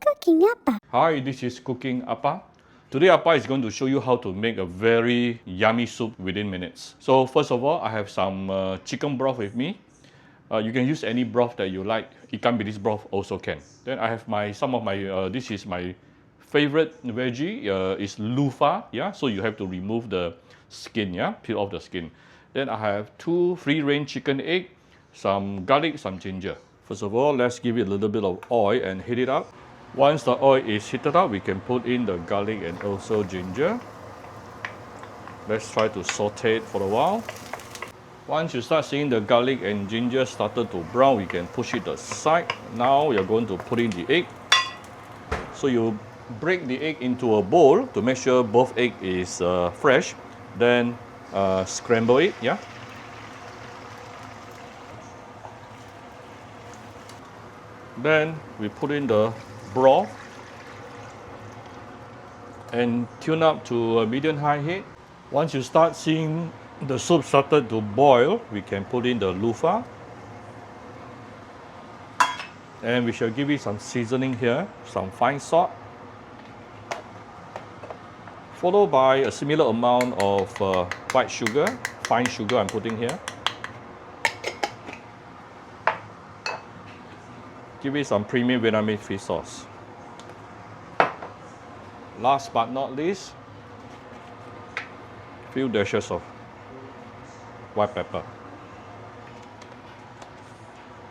Cooking Appa. Hi, this is Cooking Appa. Today Appa is going to show you how to make a very yummy soup within minutes. So first of all, I have some chicken broth with me. You can use any broth that you like. Ikan bilis broth also can. Then I have this is my favorite veggie, is loofah, yeah? So you have to remove the skin, yeah? Peel off the skin. Then I have 2 free-range chicken egg, some garlic, some ginger. First of all, let's give it a little bit of oil and heat it up. Once the oil is heated up, we can put in the garlic and also ginger. Let's try to saute it for a while. Once you start seeing the garlic and ginger started to brown, we can push it aside. Now you're going to put in the egg. So you break the egg into a bowl to make sure both egg is fresh. Then scramble it, yeah. Then we put in the broth and tune up to a medium-high heat. Once you start seeing the soup started to boil, we can put in the loofah. And we shall give it some seasoning here, some fine salt. Followed by a similar amount of white sugar, fine sugar I'm putting here. Give it some premium Vietnamese fish sauce. Last but not least, few dashes of white pepper.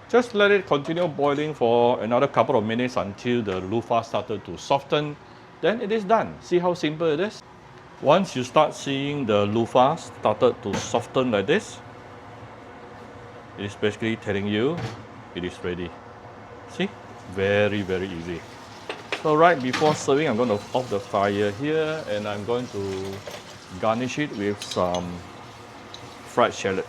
Just let it continue boiling for another couple of minutes until the loofah started to soften. Then it is done. See how simple it is? Once you start seeing the loofah started to soften like this, it is basically telling you it is ready. See? Very, very easy. So right before serving, I'm going to off the fire here and I'm going to garnish it with some fried shallot.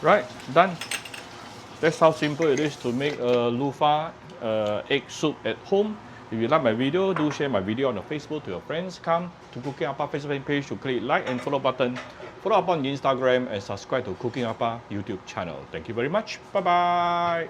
Right, done. That's how simple it is to make a loofah egg soup at home. If you like my video, do share my video on the Facebook to your friends. Come to Cooking Appa Facebook page to click like and follow button. Follow up on Instagram and subscribe to Cooking Appa YouTube channel. Thank you very much. Bye bye.